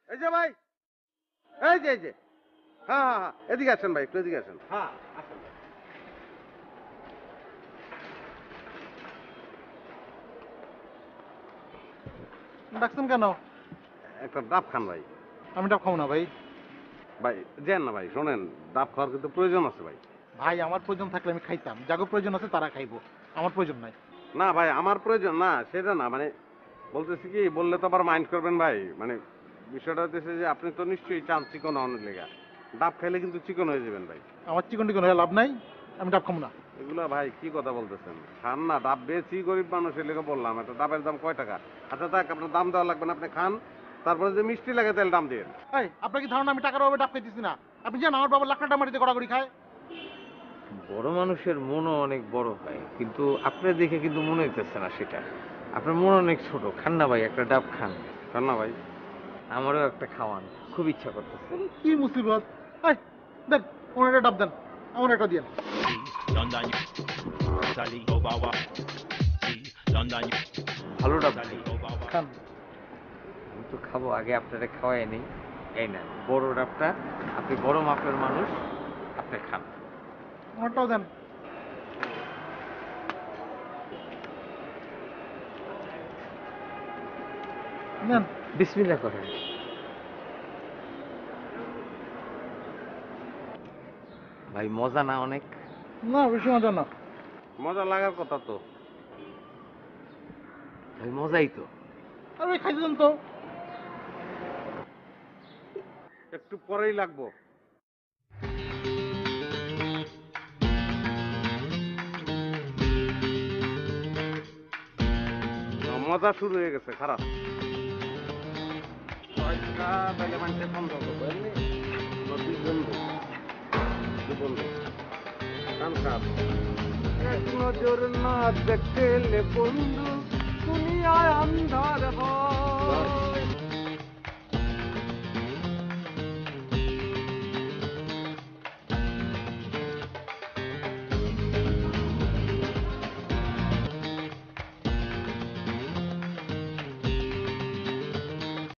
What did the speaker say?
এই যে ভাই, এই যে হ্যাঁ, এদিকে আসেন ভাই, একটু এদিকে আসেন। হ্যাঁ আসেন ভাই। ডাকছেন কেন? একটা ডাব খান ভাই। আমি ডাব খাবো না ভাই। ভাই যেন না ভাই, শোনেন, ডাব খাওয়ার কিন্তু প্রয়োজন আছে ভাই। ভাই আমার প্রয়োজন থাকলে আমি খাইতাম, যাগো প্রয়োজন আছে তারা খাইবো, আমার প্রয়োজন নাই। না ভাই, আমার প্রয়োজন না সেটা না, মানে বলতেছি কি, বললে তো আবার মাইন্ড করবেন ভাই, মানে বিষয়টা হচ্ছে যে আপনি তো নিশ্চয়ই চান চিকন হওয়ার লেগা। ডাব খাইলে কিন্তু চিকন হয়ে যাবেন ভাই। আমার চিকন টিকন হয়ে লাভ নাই, আমি ডাব খাবো না। এগুলা ভাই কি কথা বলতেছেন? খান না, ডাব বেশি গরিব মানুষের লেগে বললাম, একটা ডাবের দাম কয় টাকা? আচ্ছা থাক, আপনার দাম দেওয়া লাগবে না, আপনি খান, তারপরে যে মিষ্টি লাগে তাহলে দাম দিয়ে। এই আপনার কি ধারণা আমি টাকার অভাবে ডাব খাইতেছি না? আপনি জান আমার বাবা লাখ টাকা মাটিতে গড়াগড়ি খায়। বড় মানুষের মনও অনেক বড় হয়, কিন্তু আপনার দেখে কিন্তু মনে হইতেছে না সেটা। আপনার মন অনেক ছোট। খান না ভাই, একটা ডাব খান। খান না ভাই। আমারও একটা খাওয়ান, খুব ইচ্ছা করতেছে। কি মুসিবত! এই দেন, ওনার একটা ডাব দেন, আমার একটা দিয়েন। London, Italy, Obawa, London, ভালো ডাব Italy, খাই। Obawa. খান। আমি তো খাবো, আগে আপনারা খাওয়াই নেই। এই না বড় ডাবটা, আপনি বড় মাপের মানুষ, আপনি খান। আমারটাও দেন। নেন। বিসমিল্লাহ করেন। ভাই মজা না অনেক? না বেশি মজা না। মজা লাগার কথা তো। ভাই মজাই তো। আরে খাইতে দেন তো। একটু পরেই লাগবো। মজা শুরু হয়ে গেছে, খারাপ। তাহলে মানুষের কম যাবো, বুঝলি? দুই বন্ধু, কান খাপ। এক নজর না দেখলে বন্ধু দুনিয়ায় আন্ধার হয়।